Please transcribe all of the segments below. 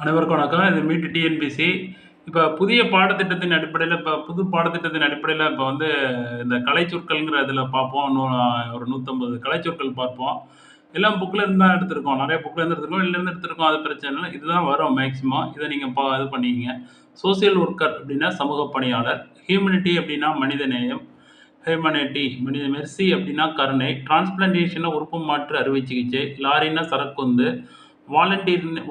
அனைவருக்கும் வணக்கம். இது மீட் டிஎன்பிசி. இப்போ புதிய பாடத்திட்டத்தின் அடிப்படையில் புது பாடத்திட்டத்தின் அடிப்படையில் இந்த கலைச்சொற்கள்ங்கிற இதில் பார்ப்போம். இன்னும் ஒரு 150 கலைச்சொற்கள் பார்ப்போம். எல்லாம் புக்கில் இருந்து தான் எடுத்திருக்கோம். நிறைய புக்கில் இருந்து எடுத்திருக்கோம், வெளிலேருந்து எடுத்திருக்கோம். அது பிரச்சனை இல்லை. இதுதான் வரும் மேக்ஸிமம். இதை நீங்கள் இது பண்ணிக்கிங்க. சோசியல் ஒர்க்கர் அப்படின்னா சமூக பணியாளர். ஹியூமனிட்டி அப்படின்னா மனிதநேயம். ஹியூமனிட்டி மெர்சி அப்படின்னா கருணை. டிரான்ஸ்பிளான்டேஷன்னா உறுப்பு மாற்று அறுவை சிகிச்சை. லாரின்னா சரக்குந்து.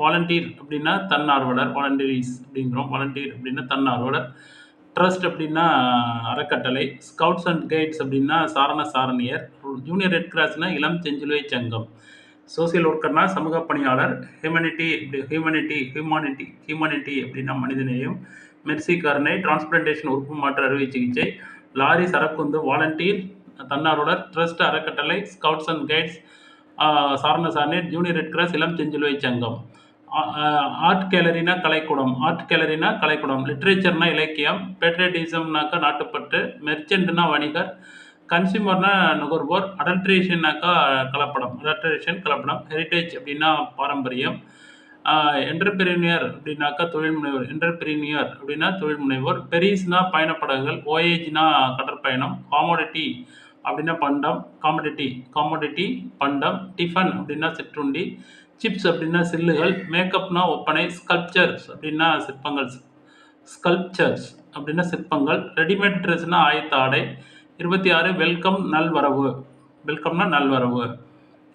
வாலண்டியர் அப்படின்னா தன்னார்வலர். வாலண்டியர்ஸ் அப்படிங்கிறோம். வாலண்டியர் அப்படின்னா தன்னார்வலர். ட்ரஸ்ட் அப்படின்னா அறக்கட்டளை. ஸ்கவுட்ஸ் அண்ட் கைட்ஸ் அப்படின்னா சாரணியர். ஜூனியர் ரெட் கிராஸ்னா இளம் செஞ்சிலுவை சங்கம். சோசியல் ஒர்க்கர்னா சமூக பணியாளர். ஹியூமானிட்டி அப்படின்னா மனிதநேயம். மெர்சி கருணை. டிரான்ஸ்பிளான்டேஷன் உறுப்பு மாற்று அறுவை சிகிச்சை. லாரி சரக்குந்து. வாலண்டியர் தன்னார்வலர். ட்ரஸ்ட் அறக்கட்டளை. ஸ்கவுட்ஸ் அண்ட் கைட்ஸ் சாரணியர். ஜூனியர் ரெட் கிராஸ் இளம் செஞ்சிலுவை சங்கம். ஆர்ட் கேலரினா கலைக்கூடம். லிட்ரேச்சர்னா இலக்கியம். பேட்ரியட்டிசம்னாக்கா நாட்டுப்பற்று. மெர்ச்சன்ட்னா வணிகர். கன்சியூமர்னா நுகர்வோர். அடல்ட்ரேஷன்னாக்கா கலப்படம். ஹெரிட்டேஜ் அப்படின்னா பாரம்பரியம். என்டர்பிரினியர் அப்படின்னாக்கா தொழில் முனைவோர். பெரிஸ்னா பயணப்படகுகள். ஓஏஜ்னா கடற்பயணம். காமோடிட்டி அப்படின்னா காமோடிட்டி பண்டம். டிஃபன் அப்படின்னா சிற்றுண்டி. சிப்ஸ் அப்படின்னா சில்லுகள். மேக்கப்னா ஒப்பனை. ஸ்கல்ப்சர்ஸ் அப்படின்னா சிற்பங்கள். ரெடிமேட் ட்ரெஸ்னா ஆயத்த ஆடை. 26 வெல்கம்னா நல்வரவு.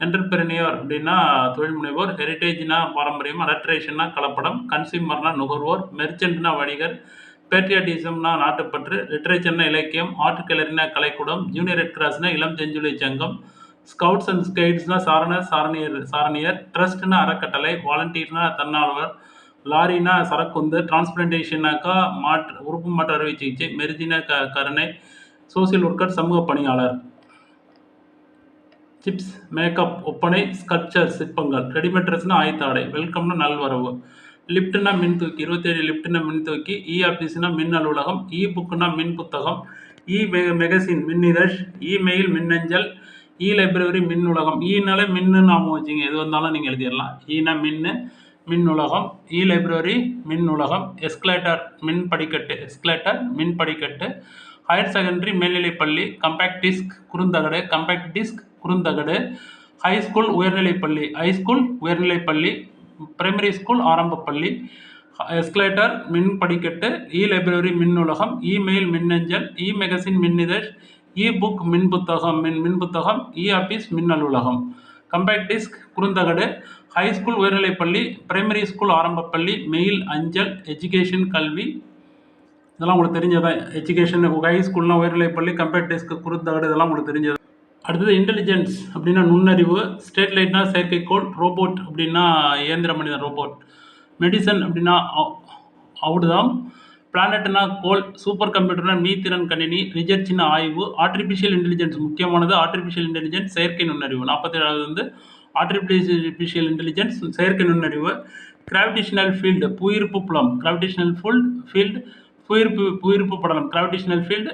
என்டர்பிரினியர் அப்படின்னா தொழில் முனைவோர். ஹெரிட்டேஜ்னா பாரம்பரியம். அடல்ட்ரேஷன்னா கலப்படம். கன்சியூமர்னா நுகர்வோர். மெர்ச்சன்ட்னா வணிகர். பேட்ரியாட்டிசம்னா நாட்டுப்பற்று. லிட்ரேச்சர்னா இலக்கியம். ஆர்ட் கேலரினா கலைக்கூடம். ஜூனியர் ரெட் கிராஸ்னா இளம் செஞ்சிலுவை சங்கம். Scouts and கைட்ஸ்னா சாரணியர். ட்ரஸ்ட்னா அறக்கட்டளை. வாலண்டியர்னா தன்னார்வலர். லாரினா சரக்குந்து. டிரான்ஸ்பிளான்டேஷனாக்கா உறுப்பு மாற்று அறுவை சிகிச்சை. மெர்ஜினா கருணை. சோசியல் ஒர்க்கர் சமூக பணியாளர். சிப்ஸ் மேக்கப் ஒப்பனை. ஸ்கல்ப்சர் சிற்பங்கள். ரெடிமேட் ட்ரெஸ்னா ஆயத்த ஆடை. வெல்கம்னா நல்வரவு. லிப்ட்னா மின் தூக்கி. 27 லிப்ட்னா மின் தூக்கி. இ ஆஃபீஸ்னா மின் அலுவலகம். இ புக்குனா மின் புத்தகம். இ மெகசின் மின் இதழ். இமெயில் மின்னஞ்சல். இ லைப்ரரி மின் நூலகம். ஈனாலே மின்னு ஞாபகம் வச்சுங்க. எது வந்தாலும் நீங்கள் எழுதிடலாம். ஈனா மின் நூலகம். இ லைப்ரரி மின் நூலகம். எஸ்கலேட்டர் மின் படிக்கட்டு. ஹையர் செகண்டரி மேல்நிலைப்பள்ளி. கம்பேக்ட் டிஸ்க் குறுந்தகடு. ஹைஸ்கூல் உயர்நிலைப்பள்ளி. பிரைமரி ஸ்கூல் ஆரம்பப்பள்ளி. எஸ்கலேட்டர் மின் படிக்கட்டு. இ லைப்ரரி மின் நூலகம். இமெயில் மின்னஞ்சல். இ மெகசின் மின்னிதழ். இ புக் மின் புத்தகம். இ ஆஃபீஸ் மின் அலுவலகம். கம்பேக்ட் டிஸ்க் குறுந்தகடு. ஹைஸ்கூல் உயர்நிலைப்பள்ளி. பிரைமரி ஸ்கூல் ஆரம்பப்பள்ளி. மெயில் அஞ்சல். எஜுகேஷன் கல்வி. இதெல்லாம் உங்களுக்கு தெரிஞ்சதான். எஜுகேஷன் ஹைஸ்கூல்னா உயர்நிலைப்பள்ளி. கம்பேக்ட் டிஸ்க் குறுந்தகடு இதெல்லாம் உங்களுக்கு தெரிஞ்சது. அடுத்தது இன்டெலிஜென்ஸ் அப்படின்னா நுண்ணறிவு. ஸ்டேட் லைட்னா செயற்கைக்கோள். ரோபோட் அப்படின்னா இயந்திர மனிதன் ரோபோட். மெடிசன் அப்படின்னா ஔடதம். பிளானட்னா கோள். சூப்பர் கம்ப்யூட்டர்னா மீத்திறன் கணினி. ரிசர்ச்னா ஆய்வு. ஆர்டிஃபிஷியல் இன்டெலிஜென்ஸ் முக்கியமானது. ஆர்டிஃபிஷியல் இன்டெலிஜென்ஸ் செயற்கை நுண்ணறிவு. 47வது ஆர்டிஃபிஷியல் இன்டெலிஜென்ஸ் செயற்கை நுண்ணறிவு. கிராவிடேஷனல் ஃபீல்டு புவியீர்ப்பு புலம். புவியீர்ப்பு படலம். கிராவிடேஷனல் ஃபீல்டு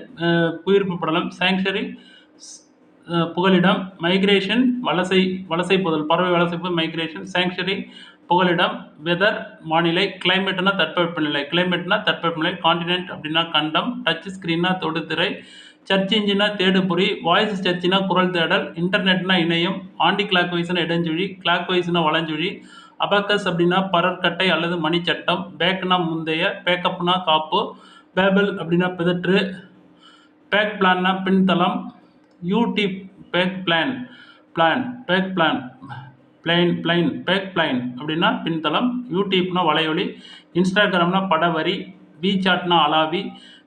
புவியீர்ப்பு படலம். சாங்சுரி புகலிடம். மைக்ரேஷன் வலசை போதல். பறவை வலசை போதல் மைக்ரேஷன். சாங்சுரி புகலிடம். வெதர் வானிலை. கிளைமேட்னா தட்பவெப்பநிலை. காண்டினென்ட் அப்படின்னா கண்டம். டச் ஸ்கிரீன்னா தொடுதிரை. சர்ச் இன்ஜினா தேடுபொறி. வாய்ஸ் சர்ச்னா குரல் தேடல். இன்டர்நெட்னா இணையம். ஆண்டி கிளாக் வைஸ்னா இடஞ்சுழி. கிளாக் வைஸ்னா வலஞ்சுழி. அபக்கஸ் அப்படின்னா பரற்கட்டை அல்லது மணிச்சட்டம். பேக்னா முந்தைய. பேக்கப்னா காப்பு. பேபிள் அப்படின்னா பிதற்று. பேக் பிளான்னா பின்தளம். யூடிப் பேக் பிளான் அப்படின்னா பின்தளம். யூடியூப்னா வலையொலி. இன்ஸ்டாகிராம்னா படவரி. வீசாட்னா அலாவி.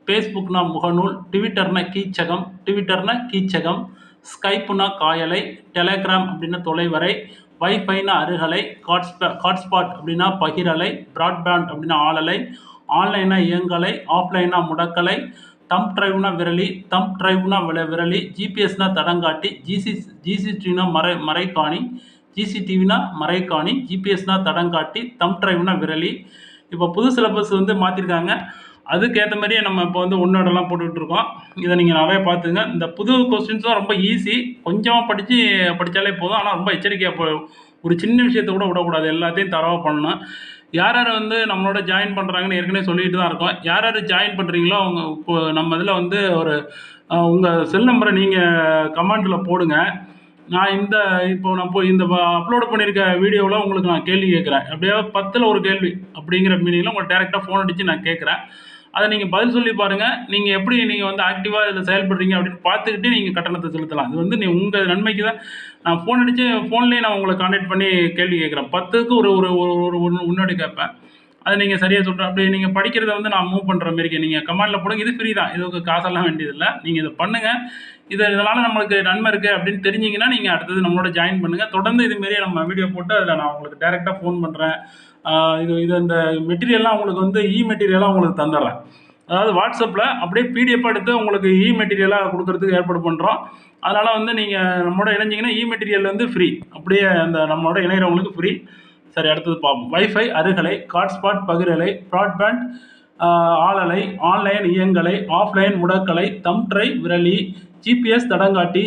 ஃபேஸ்புக்னா முகநூல். ட்விட்டர்னா கீச்சகம். ஸ்கைப்புனா காயலை. டெலகிராம் அப்படின்னா தொலைவரை. வைஃபைனா அருகலை. ஹாட்ஸ்பாட் அப்படின்னா பகிரலை. பிராட்பேண்ட் அப்படின்னா ஆளலை. ஆன்லைனா இயங்கலை. ஆஃப்லைனா முடக்கலை. தம்ப் டிரைவ்னா விரலி. ஜிபிஎஸ்னா தடங்காட்டி. ஜிசிடிவினா மறைக்காணி. ஜிபிஎஸ்னா தடங்காட்டி. தம்ப் டிரைவ்னா விரலி. இப்போ புது சிலபஸ் மாற்றிருக்காங்க. அதுக்கேற்ற மாதிரியே நம்ம இப்போ ஒன்னோடலாம் போட்டுக்கிட்டு இருக்கோம். இதை நீங்கள் நிறைய பார்த்துங்க. இந்த புது கொஸ்டின்ஸ்லாம் ரொம்ப ஈஸி. கொஞ்சமாக படித்தாலே போதும். ஆனால் ரொம்ப எச்சரிக்கையாக ஒரு சின்ன விஷயத்தை கூட விடக்கூடாது. எல்லாத்தையும் தரவாக பண்ணணும். யார் யார் வந்து நம்மளோட ஜாயின் பண்ணுறாங்கன்னு ஏற்கனவே சொல்லிட்டு தான் இருக்கோம். யார் யார் ஜாயின் பண்ணுறீங்களோ அவங்க இப்போ நம்ம இதில் வந்து ஒரு உங்கள் செல் நம்பரை நீங்கள் கமெண்ட்டில் போடுங்க. நான் நான் போய் இந்த அப்லோட் பண்ணியிருக்க வீடியோவில் உங்களுக்கு நான் கேள்வி கேட்குறேன். அப்படியே 10ல் ஒரு கேள்வி அப்படிங்கிற மீனிங்கில் உங்களுக்கு டேரெக்டாக ஃபோன் அடித்து நான் கேட்குறேன். அதை நீங்கள் பதில் சொல்லி பாருங்கள். நீங்கள் எப்படி நீங்கள் வந்து ஆக்டிவாக இதில் செயல்படுறீங்க அப்படின்னு பார்த்துக்கிட்டு நீங்கள் கட்டணத்தை செலுத்தலாம். இது வந்து உங்கள் நன்மைக்கு தான். நான் ஃபோன் அடித்து ஃபோன்லேயே நான் உங்களை கான்டாக்ட் பண்ணி கேள்வி கேட்குறேன். 10க்கு ஒரு ஒரு ஒரு முன்னாடி கேட்பேன். அதை நீங்கள் சரியாக சொல்கிறேன். அப்படி நீங்கள் படிக்கிறத வந்து நான் மூவ் பண்ணுற மாரி நீங்கள் கமெண்டில் போடுங்க. இது ஃப்ரீ தான். இதுக்கு காசெல்லாம் வேண்டியதில்லை. நீங்கள் இதை பண்ணுங்கள். இதனால் நம்மளுக்கு நன்மை இருக்குது அப்படின்னு தெரிஞ்சிங்கன்னா நீங்கள் அடுத்தது நம்மளோட ஜாயின் பண்ணுங்கள். தொடர்ந்து இதுமாரியே நம்ம வீடியோ போட்டு அதில் நான் உங்களுக்கு டேரெக்டாக ஃபோன் பண்ணுறேன். இந்த மெட்டீரியல்லாம் உங்களுக்கு வந்து மெட்டீரியலாக உங்களுக்கு தந்துடுறேன். அதாவது வாட்ஸ்அப்பில் அப்படியே பிடிஎஃப் எடுத்து உங்களுக்கு மெட்டீரியலாக கொடுக்குறதுக்கு ஏற்பாடு பண்ணுறோம். அதனால் வந்து நீங்கள் நம்மளோட இணைஞ்சிங்கன்னா மெட்டீரியல் வந்து ஃப்ரீ. அப்படியே நம்மளோட இணைகிறவங்களுக்கு ஃப்ரீ. சரி, அடுத்தது பார்ப்போம். வைஃபை, அருகலை, ஹாட்ஸ்பாட், பகிரலை, ப்ராட்பேண்ட், ஆளலை, ஆன்லைன் இயங்கலை, ஆஃப்லைன் முடக்கலை, தம் டிரைவ், விரலி, ஜிபிஎஸ் தடங்காட்டி,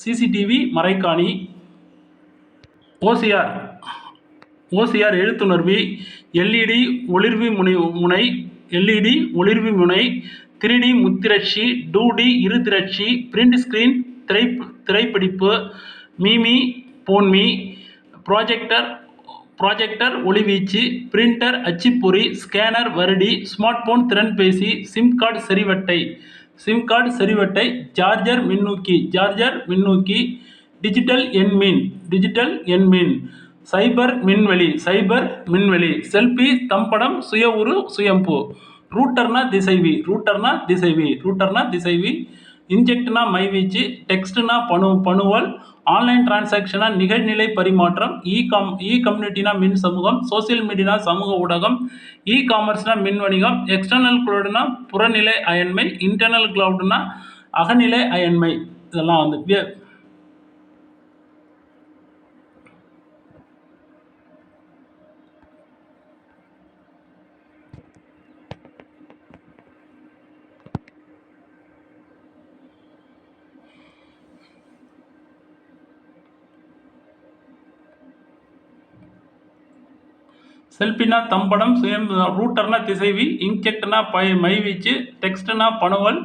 சிசிடிவி மறைக்காணி, ஓசிஆர் எழுத்துணர்வி, எல்இடி ஒளிர்வி முனை, எல்இடி ஒளிர்வி முனை, 3D முத்திரட்சி, 2D இருதிரட்சி, பிரிண்ட் ஸ்கிரீன், திரைப்பிடிப்பு, மீமி, போன்மி, ப்ராஜெக்டர் ஒளிவீச்சு, பிரிண்டர் அச்சுப்பொறி, ஸ்கேனர் வருடி, ஸ்மார்ட் போன் திறன்பேசி, சிம் கார்டு செறிவட்டை, சார்ஜர் மின்னூக்கி, டிஜிட்டல் எண்மீன், சைபர் மின்வெளி, செல்பி, தம்படம், சுயம்பு, ரூட்டர்னா திசைவி, இன்ஜெக்ட்னா மைவீச்சு, டெக்ஸ்ட்னா பணுவல், ஆன்லைன் டிரான்சாக்ஷனா நிகழ்நிலை பரிமாற்றம், கம்யூனிட்டினா மின் சமூகம், சோசியல் மீடியா சமூக ஊடகம், காமர்ஸ்னா மின் வணிகம், எக்ஸ்டர்னல் கிளவுட்னா புறநிலை அயன்மை, இன்டர்னல் கிளவுட்னா அகநிலை அயன்மை. இதெல்லாம் வந்து செல்பினா தம்படம், ரூட்டர்னா திசைவி, இன்ஜெக்ட்னா மைவீச்சு, டெக்ஸ்ட்னா பணுவல்,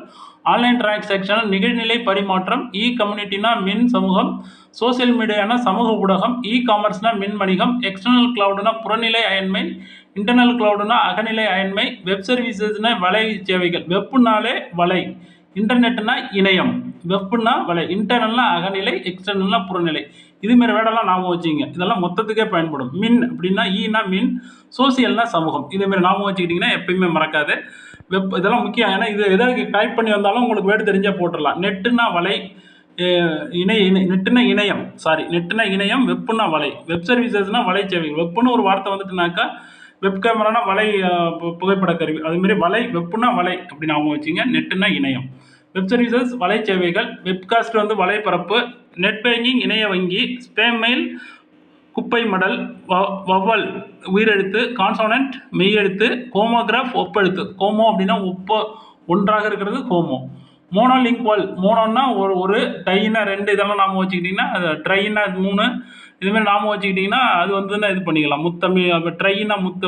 ஆன்லைன் டிரான்சாக்ஷன் நிகழ்நிலை பரிமாற்றம், கம்யூனிட்டினா மின் சமூகம், சோசியல் மீடியானா சமூக ஊடகம், காமர்ஸ்னா மின் வணிகம், எக்ஸ்டர்னல் கிளவுடுனா புறநிலை அயன்மை, இன்டர்னல் கிளவுடுனா அகநிலை அயன்மை, வெப் சர்வீசஸ்னா வலை சேவைகள். வெப்னாலே வலை, இன்டர்நெட்னா இணையம். வெப்னா வலை, இன்டர்னல்னா அகநிலை, எக்ஸ்டர்னல்னா புறநிலை. இதுமாரி வேடெல்லாம் ஞாபகம் வச்சுங்க. இதெல்லாம் மொத்தத்துக்கே பயன்படும். மின் அப்படின்னா மின், சோசியல்னா சமூகம். இதேமாரி ஞாபகம் வச்சுக்கிட்டிங்கன்னா எப்பயுமே மறக்காது. இதெல்லாம் முக்கியம். ஏன்னா இது எதாவது டைப் பண்ணி வந்தாலும் உங்களுக்கு வேர்டு தெரிஞ்சால் போட்டுடலாம். நெட்டுனா வலை, நெட்டுனா இணையம், வெப்புனா வலை, வெப் சர்வீசஸ்னா வலை சேவைகள். வெப்புன்னு ஒரு வார்த்தை வந்துட்டுனாக்கா வெப் கேமரானா வலை புகைப்பட கருவி. அதுமாரி வலை, வெப்புனா வலை அப்படி ஞாபகம் வச்சுங்க. நெட்டுனா இணையம், வெப் சர்வீசஸ் வலை சேவைகள், வெப்காஸ்ட் வந்து வலைப்பரப்பு, நெட் பேங்கிங் இணைய வங்கி, ஸ்பேம் மெயில் குப்பை மடல், வவ்வல் உயிரெழுத்து, கான்சோனன்ட் மெய்யெழுத்து, ஹோமோகிராஃப் ஒப்பெழுத்து. ஹோமோ அப்படின்னா ஒன்றாக இருக்கிறது ஹோமோ. மோனோலிங்குவல், மோனோன்னா ஒரு, டைனா 2, இதெல்லாம் நாம வச்சுக்கிட்டிங்கன்னா அது ட்ரைனா 3, இதுமாதிரி நாம வச்சுக்கிட்டிங்கன்னா அது வந்துன்னா இது பண்ணிக்கலாம். ட்ரைனா முத்து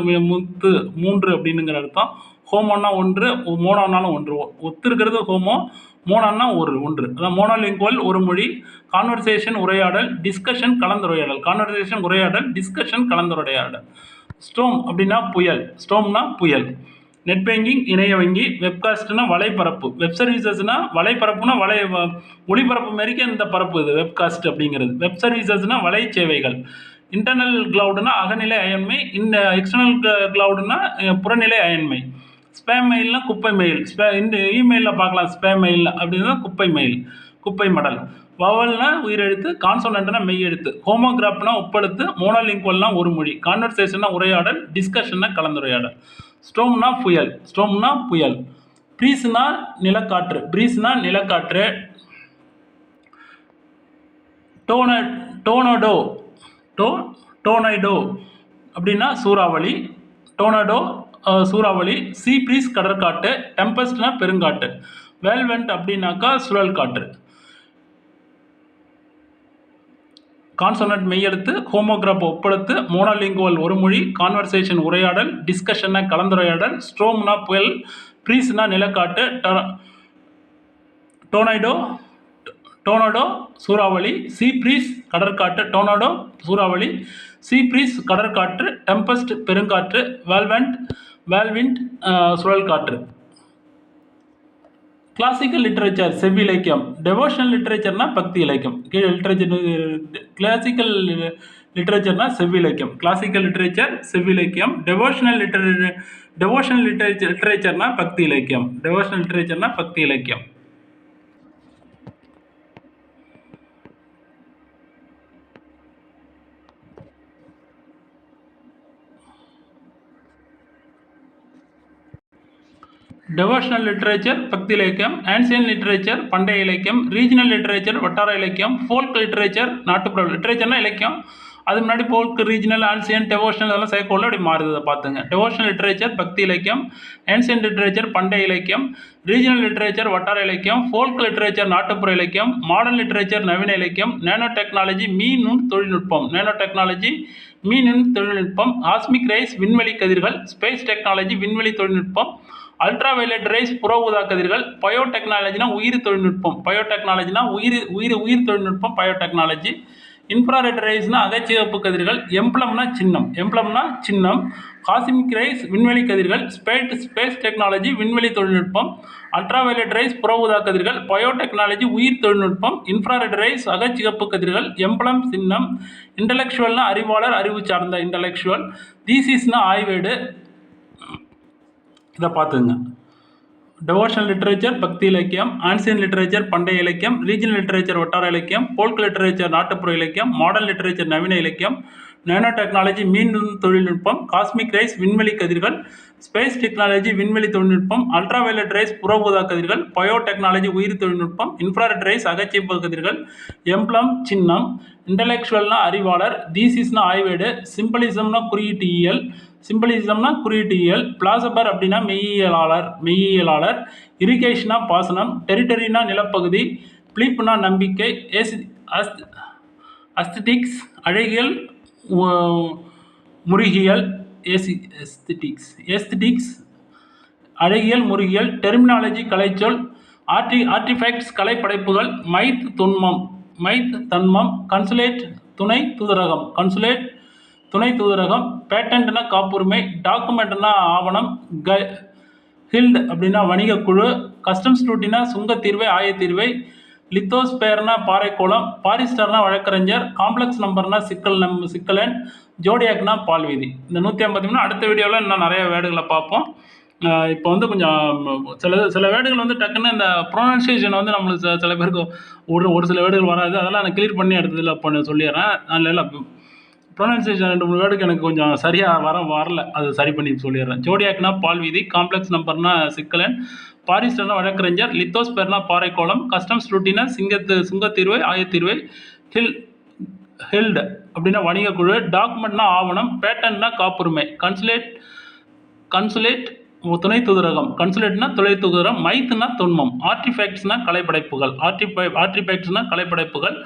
3 அப்படின்னுங்கிற அர்த்தம். ஹோமோன்னா 1, மோனோனாலும் 1. ஒத்து இருக்கிறது ஹோமோ, மோனோன்னா 1. அதான் மோனோலிங்குவல் ஒரு மொழி. கான்வர்சேஷன் உரையாடல், டிஸ்கஷன் கலந்துரையாடல். ஸ்டோம் அப்படின்னா புயல். நெட் பேங்கிங் இணைய வங்கி, வெப்காஸ்ட்னா வலைப்பரப்பு, வெப் சர்வீசஸ்னா வலைப்பரப்புனா ஒளிபரப்பு மாரிக்கு இந்த பரப்பு இது வெப்காஸ்ட் அப்படிங்கிறது. வெப் சர்வீசஸ்னா வலை சேவைகள். இன்டர்னல் கிளவுடுனா அகநிலை அயன்மை, எக்ஸ்டர்னல் கிளவுடுனா புறநிலை அயன்மை. ஸ்பேம் மெயில்னா குப்பை மெயில். இந்த இமெயிலில் பார்க்கலாம் ஸ்பேம் மெயில் அப்படின்னா குப்பை மடல். வவல்னா உயிரெழுத்து, கான்சோனன்ட்னா மெய்யெழுத்து, ஹோமோகிராஃப்னா ஒப்பெழுத்து, மோனோலிங்குவல்னா ஒரு மொழி, கான்வர்சேஷன்னா உரையாடல், டிஸ்கஷன்னா கலந்துரையாடல். ஸ்டோம்னா புயல். ப்ரீஸ்னா நிலக்காற்று. டோர்னடோ அப்படின்னா சூறாவளி. சீ ப்ரீஸ் கடற்காற்று, டெம்பஸ்ட்னா பெருங்காற்று, வேல்வெண்ட் அப்படின்னாக்கா சுழல் காற்று. கான்சோனன்ட் மெய்யெழுத்து, ஹோமோகிராப் ஒப்பெழுத்து, மோனோலிங்குவல் ஒரு மொழி, கான்வர்சேஷன் உரையாடல், டிஸ்கஷன்னா கலந்துரையாடல், ஸ்ட்ரோம்னா புயல், ப்ரீஸ்னா நிலக்காட்டு, டோர்னடோ சூறாவளி, சீ ப்ரீஸ் கடற்காற்று, டோர்னடோ சூறாவளி, சீ ப்ரீஸ் கடற்காற்று, டெம்பஸ்ட் பெருங்காற்று, வேல்விண்ட் சுழல் காற்று. கிளாசிக்கல் லிட்ரேச்சர் செவ்விலக்கியம், டெவோஷனல் லிட்ரேச்சர்னா பக்தி இலக்கியம். கீழே literature classical லிட்ரேச்சர்னா செவ்விலக்கியம், classical literature செவ்விலக்கியம். Devotional லிட்ரேச்சர்னா பக்தி இலக்கியம், டெவோஷனல் லிட்ரேச்சர்னா பக்தி இலக்கியம். டெவோஷனல் லிட்ரேச்சர் பக்தி இலக்கியம், ஆன்சியன் லிட்ரேச்சர் பண்டைய இலக்கியம், ரீஜனல் லிட்ரேச்சர் வட்டார இலக்கியம், ஃபோல்க் லிட்ரேச்சர் நாட்டுப்புற. லிட்ரேச்சர்னா இலக்கியம், அது முன்னாடி ஃபோல்க், ரீஜனல், ஆன்சியன், டெவோஷனல் அதெல்லாம் சேர்க்கொள்ள அப்படி மாறுது பார்த்துங்க. டெவோஷனல் லிட்ரேச்சர் பக்தி இலக்கியம், ஆன்சியன் லிட்ரேச்சர் பண்டைய இலக்கியம், ரீஜனல் லிட்ரேச்சர் வட்டார இலக்கியம், ஃபோல்க் லிட்ரேச்சர் நாட்டுப்புற இலக்கியம், மாடர்ன் லிட்ரேச்சர் நவீன இலக்கியம், நேனோ டெக்னாலஜி மீநுண் தொழில்நுட்பம், நேனோ டெக்னாலஜி மீநுண் தொழில்நுட்பம், ஆஸ்மிக் ரேஸ் விண்வெளி கதிர்கள், ஸ்பேஸ் டெக்னாலஜி விண்வெளி தொழில்நுட்பம், அல்ட்ரா வயலட் ரேஸ் புற ஊதா கதிர்கள், பயோடெக்னாலஜினா உயிர் தொழில்நுட்பம், பயோடெக்னாலஜினா உயிர் தொழில்நுட்பம், பயோடெக்னாலஜி. இன்ஃப்ராரெட் ரேஸ்னா அகச்சிவப்பு கதிர்கள், எம்ப்ளம்னா சின்னம், காஸ்மிக் ரேஸ் விண்வெளி கதிர்கள், ஸ்பேஸ் டெக்னாலஜி விண்வெளி தொழில்நுட்பம், அல்ட்ரா வயலட் ரேஸ் புற ஊதா கதிர்கள், பயோடெக்னாலஜி உயிர் தொழில்நுட்பம், இன்ஃப்ராரெட் ரேஸ் அகச்சிவப்பு கதிர்கள், எம்ப்ளம் சின்னம். இன்டலெக்சுவல்னா அறிவாளர், அறிவு சார்ந்த இன்டலெக்சுவல். தீசிஸ்னா ஆய்வேடு. இதை பார்த்துங்க. டெவோஷனல் லிட்ரேச்சர் பக்தி இலக்கியம், ஆன்சியன் லிட்ரேச்சர் பண்டைய இலக்கியம், ரீஜனல் லிட்ரேச்சர் வட்டார இலக்கியம், ஃபோல்க் லிட்ரேச்சர் நாட்டுப்புற இலக்கியம், மாடர்ன் லிட்ரேச்சர் நவீன இலக்கியம், நேனோ டெக்னாலஜி மீநுண் தொழில்நுட்பம், காஸ்மிக் ரேஸ் விண்வெளி கதிர்கள், ஸ்பேஸ் டெக்னாலஜி விண்வெளி தொழில்நுட்பம், அல்ட்ரா வயலட் ரேஸ் புற ஊதா கதிர்கள், பயோடெக்னாலஜி உயிர் தொழில்நுட்பம், இன்ஃப்ராரெட் ரேஸ் அகச்சிவப்பு கதிர்கள், எம்ப்ளம் சின்னம். இன்டலெக்சுவல்னா அறிவாளர், தீசிஸ்னா ஆய்வேடு, சிம்பலிசம்னா குறியீட்டியல், பிளாசபர் அப்படின்னா மெய்யியலாளர், இரிகேஷனா பாசனம், டெரிட்டரினா நிலப்பகுதி, பிலிப்னா நம்பிக்கை, அஸ்தெட்டிக்ஸ் அழகியல் முருகியல், எஸ்தெட்டிக்ஸ் அழகியல் முருகியல், டெர்மினாலஜி கலைச்சொல், ஆர்டிஃபேக்ட்ஸ் கலைப்படைப்புகள், மைத் தன்மம், கன்சுலேட் துணை தூதரகம், பேட்டன்ட்னா காப்புரிமை, டாக்குமெண்ட்னா ஆவணம், ஹில்ட் அப்படின்னா வணிக குழு, கஸ்டம்ஸ் டியூட்டினா சுங்கத்தீர்வை ஆயத்தீர்வை, லித்தோஸ்பேர்னா பாறைக்கோளம், பாரிஸ்டர்னா வழக்கறிஞர், காம்ப்ளெக்ஸ் நம்பர்னா சிக்கலன், ஜோடியாக்னா பால்வீதி. இந்த 153 அடுத்த வீடியோவில் இன்னும் நிறைய வேர்டுகளை பார்ப்போம். இப்போ வந்து கொஞ்சம் சில வேர்டுகள் வந்து டக்குன்னு இந்த ப்ரொனன்சியேஷன் வந்து நம்மளுக்கு சில பேருக்கு ஒரு சில வேர்டுகள் வராது, அதெல்லாம் நான் கிளியர் பண்ணி எடுத்ததில் சொல்லிடுறேன். அதில் ப்ரொனன்சியேஷன் 2-3 வேர்டுக்கு எனக்கு கொஞ்சம் சரியாக வரல, அது சரி பண்ணி சொல்லிடுறேன். ஜோடியாக்னா பால்வீதி, காம்ப்ளெக்ஸ் நம்பர்னா சிக்கலன், பாரிஸ்டர்னா வழக்கறிஞர், லித்தோஸ்பேர்னா பாறைக்கோளம், கஸ்டம்ஸ் டியூட்டினா சுங்கத்தீர்வை ஆயத்தீர்வை, ஹில்ட் அப்படின்னா வணிக குழு, டாக்குமெண்ட்னா ஆவணம், பேட்டன்ட்னா காப்புரிமை, கன்சுலேட் துணை தூதரகம், கன்சுலேட்னா துணை தூதரகம், மைத்னா தொன்மம், ஆர்டிஃபேக்ட்ஸ்னா கலைப்படைப்புகள்,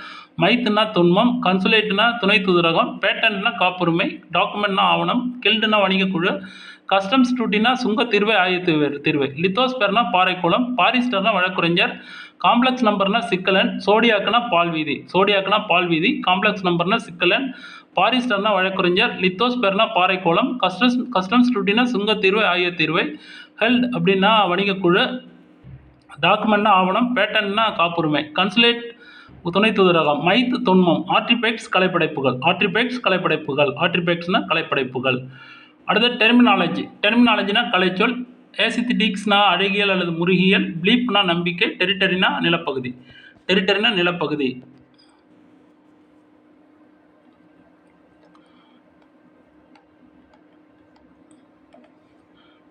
மைத்னா தொன்மம், கன்சுலேட்னா துணை தூதரகம், பேட்டன்ட்னா காப்புரிமை, டாக்குமெண்ட்னா ஆவணம், கில்டுனா வணிக குழு, கஸ்டம்ஸ் டியூட்டினா சுங்கத்தீர்வை ஆயத்தீர்வை, லித்தோஸ்பேர்னா பாறைக்குளம், பாரிஸ்டர்னா வழக்கறிஞர், காம்ப்ளெக்ஸ் நம்பர்னா சிக்கலன், சோடியாக்னா பால்வீதி, காம்ப்ளெக்ஸ் நம்பர்னா சிக்கலன், பாரிஸ்டர்னா வழக்கறிஞர், லித்தோஸ்பேர்னா பாறைக்கோளம், கஸ்டம்ஸ் டியூட்டினா சுங்கத்தீர்வை ஆயத்தீர்வை, ஹெல்ட் அப்படின்னா வணிக குழு, டாக்குமெண்ட்னா ஆவணம், பேட்டன்ட்னா காப்புரிமை, கன்சுலேட் துணை தூதரகம், மைத் தொன்மம், ஆர்டிஃபேக்ட்ஸ் கலைப்படைப்புகள். அடுத்து டெர்மினாலஜினா கலைச்சொல், ஏஸ்தெட்டிக்ஸ்னா அழகியல் அல்லது முருகியல், பிலீப்னா நம்பிக்கை, டெரிட்டரினா நிலப்பகுதி.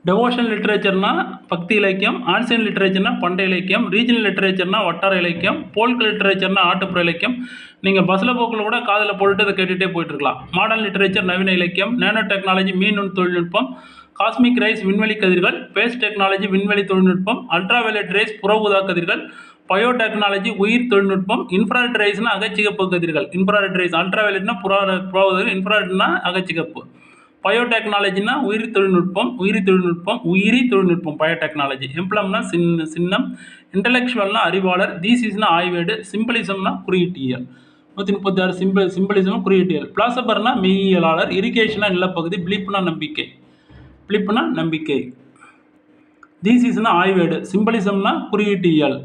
டெவோஷனல் லிட்ரேச்சர்னா பக்தி இலக்கியம், ஆன்சியன் லிட்ரேச்சர்னா பண்டைய இலக்கியம், ரீஜனல் லிட்ரேச்சர்னா வட்டார இலக்கியம், ஃபோல்க் லிட்ரேச்சர்னா நாட்டுப்புற இலக்கியம். நீங்கள் பஸ்ஸில் போக்கில் கூட காதில் போட்டுட்டு அதை கேட்டுகிட்டே போயிட்டுருக்கலாம். மாடர்ன் லிட்ரேச்சர் நவீன இலக்கியம், நேனோ டெக்னாலஜி மீநுண் தொழில்நுட்பம், காஸ்மிக் ரேஸ் விண்வெளி கதிர்கள், ஸ்பேஸ் டெக்னாலஜி விண்வெளி தொழில்நுட்பம், அல்ட்ரா வயலட் ரேஸ் புற ஊதா கதிர்கள், பயோடெக்னாலஜி உயிர் தொழில்நுட்பம். இன்ஃப்ராரெட் ரேஸ்னா அகச்சிகப்பு கதிர்கள். Infrared race அல்ட்ராவயலட்னா புறாவது, இன்ஃப்ராரெட்னா அகச்சிகப்பு. பயோடெக்னாலஜினா உயிரி தொழில்நுட்பம் பயோடெக்னாலஜி. எம்ப்ளம்னா சின்னம். இன்டலெக்சுவல்னா அறிவாளர். தீசிஸ்னா ஆய்வேடு. சிம்பிளிசம்னா குறியீட்டியல். 136 சிம்பிளிசம் குறியீட்டியல். பிளாசபர்னா மெய்யியலாளர். இரிகேஷனா நிலப்பகுதி. பிளிப்னா நம்பிக்கை. தீசிஸ்னா ஆய்வேடு. சிம்பிளிசம்னா குறியீட்டியல்.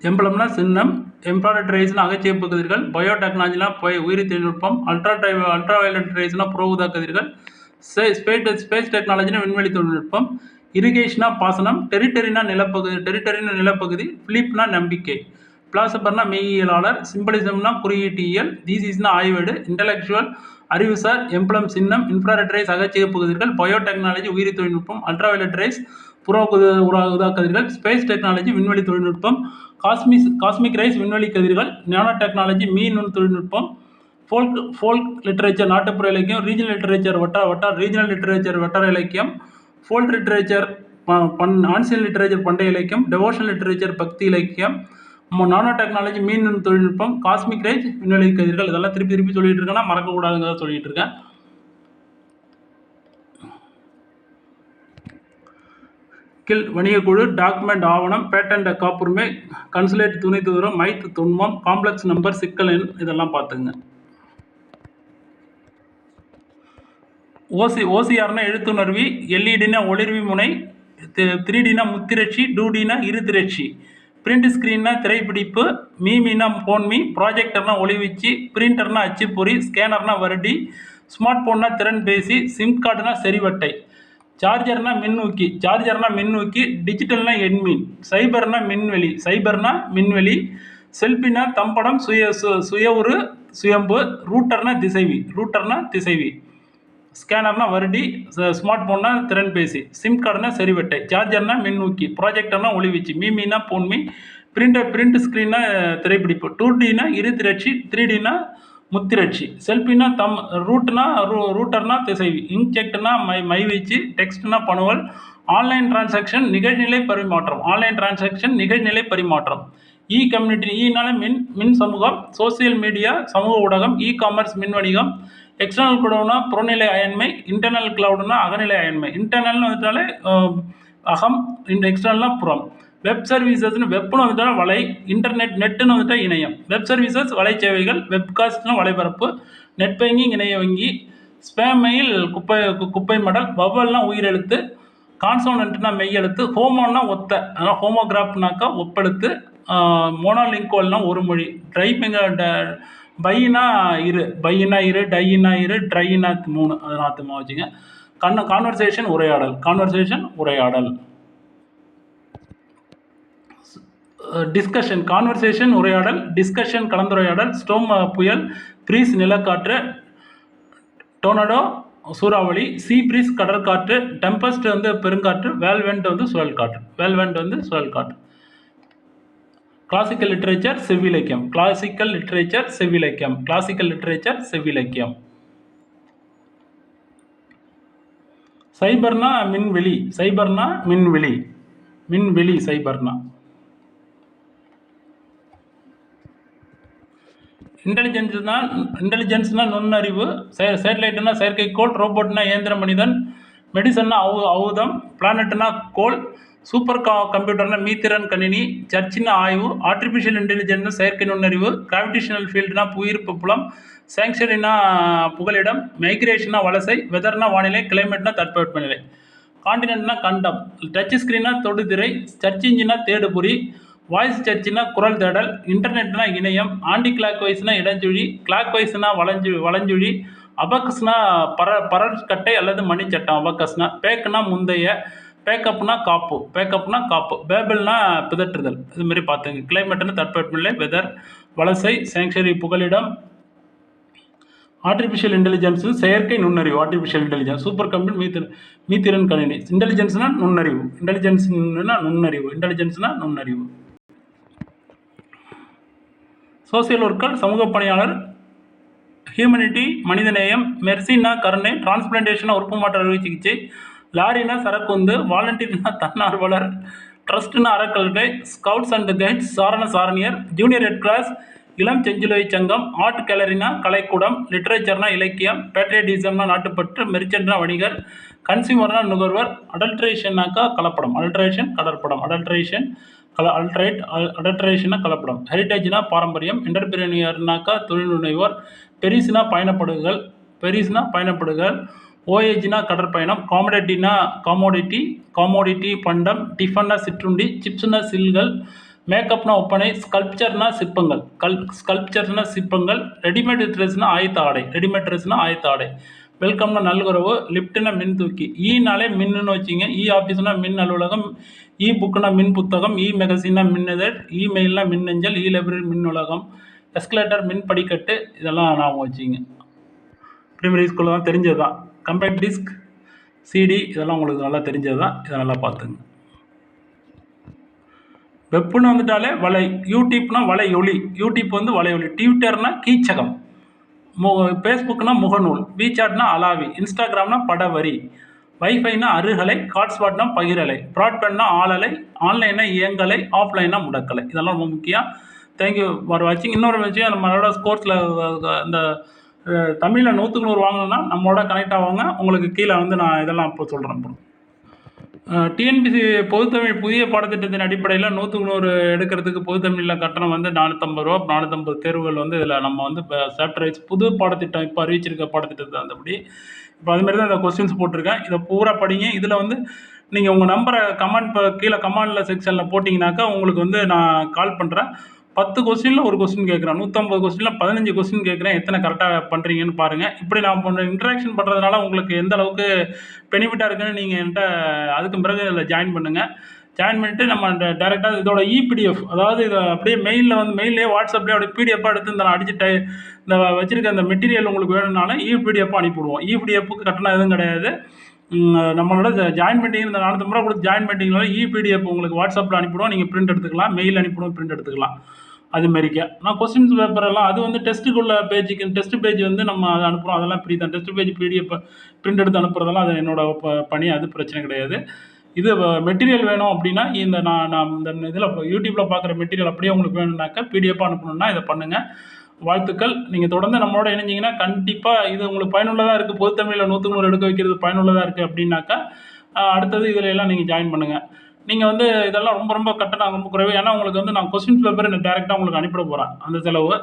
எம்பளம்னா சின்னம். இன்ஃப்ராரெட் ரேஸ்னா அகச்சிவப்பு கதிர்கள். பயோடெக்னாலஜினா உயிரி தொழில்நுட்பம். அல்ட்ராவயலட் ரேஸ்னா புற ஊதா கதிர்கள். ஸ்பேஸ் டெக்னாலஜினா விண்வெளி தொழில்நுட்பம். இரிகேஷனா பாசனம். டெரிட்டரினா நிலப்பகுதி. பிலிப்னா நம்பிக்கை. பிளாசபர்னா மெய்யியலாளர். சிம்பிளிசம்னா குறியீட்டியல். தீசிஸ்னா ஆய்வேடு. இன்டலெக்சுவல் அறிவுசார். எம்பளம் சின்னம். இன்ஃப்ராரெட் ரேஸ் அகச்சிவப்பு கதிர்கள். பயோடெக்னாலஜி உயிரி தொழில்நுட்பம். அல்ட்ராவயலட் ரேஸ் புற ஊதா கதிர்கள். ஸ்பேஸ் டெக்னாலஜி விண்வெளி தொழில்நுட்பம். காஸ்மிக் ரேஸ் விண்வெளி கதிர்கள். நானோ டெக்னாலஜி நுண் தொழில்நுட்பம். ஃபோல்க் லிட்டரேச்சர் நாட்டுப்புற இலக்கியம். ரீஜனல் லிட்டரேச்சர் வட்டார இலக்கியம். ஃபோல்க் லிட்டரேச்சர் ஆன்சியன் லிட்டரேச்சர் பண்டைய இலக்கியம். டெவோஷனல் லிட்டரேச்சர் பக்தி இலக்கியம். நானோ டெக்னாலஜி நுண் தொழில்நுட்பம். காஸ்மிக் ரேஸ் விண்வெளி கதிர்கள். இதெல்லாம் திருப்பி சொல்லிட்டு இருக்கேன்னா மறக்கக்கூடாதுங்கிறத சொல்லிட்டு இருக்கேன். வணிகக்குழு, டாக்குமெண்ட் ஆவணம், பேட்டன்ட் காப்புரிமை, கன்சுலேட் துணை தூதரம், மைத் தொன்மம், காம்ப்ளெக்ஸ் நம்பர், சிக்கல் எண் இதெல்லாம் பார்த்துங்க. ஓசிஆர்னா எழுத்துணர்வி. எல்இடினா ஒளிர்வி முனை. 3Dனா முத்திரட்சி. 2Dனா இருதிரட்சி. பிரிண்ட் ஸ்கிரீன்னா திரைப்பிடிப்பு. மீனா போன்மி. ப்ராஜெக்டர்னா ஒளிவீச்சு. பிரிண்டர்னா அச்சுப்பொறி. ஸ்கேனர்னா வருடி. ஸ்மார்ட் போன்னா திறன்பேசி. சிம் கார்டுனா செறிவட்டை. சார்ஜர்னா மின்னூக்கி. டிஜிட்டல்னா எண்மீன். சைபர்னா மின்வெளி. செல்பினா தம்படம் சுயம்பு. ரூட்டர்னா திசைவி. ஸ்கேனர்னா வருடி. ஸ்மார்ட் போன்னா திறன்பேசி. சிம் கார்டுனா செறிவட்டை. சார்ஜர்னா மின்னூக்கி. ப்ராஜெக்டர்னா ஒளிவீச்சு. மீனா போன்மி. பிரிண்ட் ஸ்கிரீன்னா திரைப்பிடிப்பு. 2Dனா இருதிரட்சி. 3Dனா முத்திரட்சி. செல்பினா ரூட்டர்னா திசைவி. இங்க்ஜெக்ட்னா மைவீச்சு. டெக்ஸ்ட்னா பணுவல். ஆன்லைன் டிரான்சாக்ஷன் நிகழ்நிலை பரிமாற்றம். இ கம்யூனிட்டி. ஈனால மின் சமூகம். சோசியல் மீடியா சமூக ஊடகம். இ காமர்ஸ் மின் வணிகம். எக்ஸ்டர்னல் கிளவுட்னா புறநிலை அயன்மை. இன்டர்னல் கிளவுட்னா அகநிலை அயன்மை. இன்டர்னல்னு வந்துட்டாலே அகம். எக்ஸ்டர்னல்னா புறம். வெப் சர்வீசஸ்னு வெப்னு வந்துட்டால் வலை. நெட்டுன்னு வந்துட்டால் இணையம். வெப் சர்வீசஸ் வலைச்சேவைகள். வெப்காஸ்ட்னு வலைபரப்பு. நெட் பேங்கிங் இணைய வங்கி. ஸ்பேம் மெயில் குப்பை மடல். வவ்வல்னா உயிரெழுத்து. கான்சோனன்ட்னா மெய்யெழுத்து. ஹோமோன்னா ஒத்த. அதனால் ஹோமோகிராஃப்னாக்கா ஒப்பெழுத்து. மோனோலிங்குவல்னா ஒரு மொழி. பையினா இரு. டையினா இரு. ட்ரையினா 3. அதை நாத்தமாக வச்சுங்க. கான்வர்சேஷன் உரையாடல். டிஸ்கஷன் கான்வர்சேஷன் உரையாடல். டிஸ்கஷன் கலந்துரையாடல். ஸ்டோம் புயல். ப்ரீஸ் நிலக்காற்று. டொர்னடோ சூறாவளி. Sea breeze கடற்காற்று. டெம்பஸ்ட் பெருங்காற்று. வேல்வெண்ட் சுழல் காற்று. Classical literature செவ்விலக்கியம். சைபர்னா மின்வெளி. சைபர்னா இன்டெலிஜென்ஸ்னா நுண்ணறிவு. சேட்டலைட்னா செயற்கைக்கோள். ரோபோட்னா இயந்திர மனிதன். மெடிசன்னா ஔதம். பிளானட்னா கோள். சூப்பர் கம்ப்யூட்டர்னா மீத்திறன் கணினி. சர்ச்சின்னா ஆய்வு. ஆர்டிஃபிஷியல் இன்டெலிஜென்ஸ்னா செயற்கை நுண்ணறிவு. கிராவிடேஷனல் ஃபீல்டுனா புவியீர்ப்பு புலம். சாங்சுரினா புகலிடம். மைக்ரேஷன்னா வலசை. வெதர்னா வானிலை. கிளைமேட்னா தட்பவெப்பநிலை. காண்டினென்ட்னா கண்டம். டச் ஸ்கிரீன்னா தொடுதிரை. சர்ச் இன்ஜினா தேடுபொறி. வாய்ஸ் சர்ச்னா குரல் தேடல். இன்டர்நெட்னா இணையம். ஆன்டி கிளாக் வைஸ்னா இடஞ்சுழி. கிளாக் வைஸ்னா வலஞ்சுழி. அபக்கஸ்னா பரற்கட்டை அல்லது மணிச்சட்டம். அபக்கஸ்னா பேக்னா முந்தைய. பேக்கப்னா காப்பு. பேபிள்னா பிதற்றுதல். இது மாதிரி பார்த்துங்க. கிளைமேட்னா தட்பவெப்பநிலை. வெதர் வலசை. சாங்சுரி புகலிடம். ஆர்டிஃபிஷியல் இன்டெலிஜென்ஸ் செயற்கை நுண்ணறிவு. சூப்பர் கம்ப்யூட்டர் மீத்திறன் கணினி. இன்டெலிஜென்ஸ்னா நுண்ணறிவு. சோசியல் ஒர்க்கர் சமூக பணியாளர். ஹியூமனிட்டி மனிதநேயம், மெர்சினா கருணை, டிரான்ஸ்பிளான்டேஷனா உறுப்பு மாற்ற அறுவை சிகிச்சை, லாரினா சரக்குந்து, வாலண்டியர்னா தன்னார்வலர், ட்ரஸ்ட்னா அறக்கட்டளை, ஸ்கவுட்ஸ் அண்ட் கைட்ஸ் சாரண சாரணியர், ஜூனியர் ரெட் கிராஸ், இளம் செஞ்சிலுவை சங்கம், ஆர்ட் கேலரினா கலைக்கூடம், லிட்ரேச்சர்னா இலக்கியம், பேட்ரியட்டிசம்னா நாட்டுப்பற்று, மெர்ச்சன்ட்னா வணிகர், கன்சியூமர்னா நுகர்வர், அடல்ட்ரேஷன்னாக்கா கலப்படம், அடல்ட்ரேஷன் கடற்படம், அடல்ட்ரேஷன் அடல்ட்ரேஷனா கலப்படம், ஹெரிட்டேஜ்னா பாரம்பரியம், என்டர்பிரினியர்னாக்கா தொழில் முனைவோர், பெரிஸ்னா பயணப்படுகள், ஓஏஜ்னா கடற்பயணம், காமோடிட்டி பண்டம், டிஃபன்னா சிற்றுண்டி, சிப்ஸ்னா சில்கள், மேக்கப்னா ஒப்பனை, ஸ்கல்ப்சர்னா சிற்பங்கள், ரெடிமேட் ட்ரெஸ்னா ஆயத்த ஆடை, வெல்கம்னா நல்குறவு, லிஃப்ட்னா மின் தூக்கி, ஈனாலே மின்னுன்னு வச்சிங்க, இ ஆஃபீஸ்னா மின் அலுவலகம், இ புக்குனா மின் புத்தகம், இ மெகசின்னா மின்னிதழ், இமெயில்னா மின்னஞ்சல், இ லைப்ரரி மின் உலகம், எஸ்கலேட்டர் மின் படிக்கட்டு, இதெல்லாம் ஞாபகம் வச்சிங்க. ப்ரைமரி ஸ்கூலில் தான் தெரிஞ்சது தான். கம்பேக்ட் டிஸ்க், சிடி இதெல்லாம் உங்களுக்கு நல்லா தெரிஞ்சது தான். இதை நல்லா பார்த்துங்க. வெப்புன்னு வந்துட்டாலே வலை, யூடியூப்னா வலையொலி, யூடியூப் வந்து வலையொலி, ட்விட்டர்னா கீச்சகம், ஃபேஸ்புக்னா முகநூல், வீசாட்னா அலாவி, இன்ஸ்டாகிராம்னா படவரி, வைஃபைனா அருகலை, ஹாட்ஸ்பாட்னா பகிரலை, ப்ராட்பேண்ட்னா ஆளலை, ஆன்லைன்னா இயங்கலை, ஆஃப்லைன்னா முடக்கலை. இதெல்லாம் ரொம்ப முக்கியம். தேங்க்யூ ஃபார் வாட்சிங். இன்னொரு விஷயம், நம்மளோட ஸ்கோர்ஸில் இந்த தமிழில் 100க்கு 100 வாங்கணும்னா நம்மளோட கனெக்ட் ஆவாங்க. உங்களுக்கு கீழே வந்து நான் இதெல்லாம் இப்போ சொல்கிறேன். டிஎன்பிசி பொதுத்தமிழ் புதிய பாடத்திட்டத்தின் அடிப்படையில் 100க்கு 100 எடுக்கிறதுக்கு பொதுத்தமிழில் கட்டணம் வந்து 450 ரூபா. 450 தேர்வுகள் வந்து இதில் நம்ம வந்து இப்போ சாப்டர் வைஸ் புது பாடத்திட்டம் இப்போ அறிவிச்சிருக்க பாடத்திட்டத்தை அந்தபடி இப்போ அதுமாரி தான் இந்த கொஸ்டின்ஸ் போட்டிருக்கேன். இதை பூரா படிங்க. இதில் வந்து நீங்கள் உங்கள் நம்பரை கீழே கமெண்டில் செக்ஷனில் போட்டிங்கனாக்கா உங்களுக்கு வந்து நான் கால் பண்ணுறேன். 10 கொஸ்டினில் ஒரு கொஸ்டின் கேட்குறேன், 150 கொஸ்டினில் 15 கொஸ்டின் கேட்குறேன். எத்தனை கரெக்டாக பண்ணுறீங்கன்னு பாருங்கள். இப்படி நான் இன்ட்ராக்ஷன் பண்ணுறதுனால உங்களுக்கு எந்த அளவுக்கு பெனிஃபிட்டாக இருக்குன்னு நீங்கள் என்கிட்ட அதுக்கு பிறகு இதில் ஜாயின் பண்ணுங்கள். ஜாயின் பண்ணிவிட்டு நம்ம டேரெக்டாக இதோட இபிடிஎஃப், அதாவது இதை அப்படியே மெயிலில் வந்து மெயிலே வாட்ஸ்அப்லேயே அப்படியே பிடிஎஃபாக எடுத்து இந்த நான் அடிச்சுட்டு இந்த வச்சுருக்க அந்த மெட்டீரியல் உங்களுக்கு வேணும்னாலும் இபிடிஎஃபாக அனுப்பிவிடுவோம். இபிடிஎஃப்க்கு கட்டணம் எதுவும் கிடையாது. நம்மளோட ஜாயின் பண்ணிட்டீங்க, இந்த 450 ரூபா கொடுத்து ஜாயின் பண்ணிட்டீங்களா இபிடிஎஃப் உங்களுக்கு வாட்ஸ்அப்பில் அனுப்பிவிடுவோம். நீங்கள் பிரிண்ட் எடுத்துக்கலாம், மெயில் அனுப்பிவிடுவோம், பிரிண்ட் எடுத்துக்கலாம். அது மாரிக்க நான் கொஸ்டின்ஸ் பேப்பர் எல்லாம் அது வந்து டெஸ்ட்டுக்குள்ள பேஜுக்கு டெஸ்ட் பேஜ் வந்து நம்ம அதை அனுப்புகிறோம். அதெல்லாம் ஃப்ரீ தான். டெஸ்ட் பேஜ் பிடிஎஃப் பிரிண்ட் எடுத்து அனுப்புறதெல்லாம் அது என்னோட பணி. அது பிரச்சனை கிடையாது. இது மெட்டீரியல் வேணும் அப்படின்னா இந்த நான் இந்த இதில் யூடியூப்பில் பார்க்குற மெட்டீரியல் அப்படியே உங்களுக்கு வேணும்னாக்கா பிடிஎஃபாக அனுப்பணுன்னா இதை பண்ணுங்கள். வாழ்த்துக்கள். நீங்கள் தொடர்ந்து நம்மளோட இணைஞ்சிங்கன்னா கண்டிப்பாக இது உங்களுக்கு பயனுள்ளதாக இருக்குது. பொதுத்தமிழில் 100க்கு 100 எடுக்க வைக்கிறது பயனுள்ளதாக இருக்குது அப்படின்னாக்கா அடுத்தது இதில் எல்லாம் நீங்கள் ஜாயின் பண்ணுங்கள். நீங்கள் வந்து இதெல்லாம் ரொம்ப ரொம்ப கட்டணம் ரொம்ப குறைவு. ஏன்னா உங்களுக்கு வந்து நான் கொஸ்டின்ஸ் பேப்பர் டேரெக்டாக உங்களுக்கு அனுப்பிட போகிறேன் அந்த செலவு.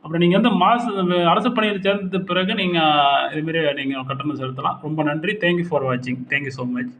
அப்புறம் நீங்கள் வந்து அரசு பணியில் சேர்ந்த பிறகு நீங்கள் இதுமாரி நீங்கள் கட்டணம் செலுத்தலாம். ரொம்ப நன்றி. தேங்க்யூ ஃபார் வாட்சிங். Thank you so much.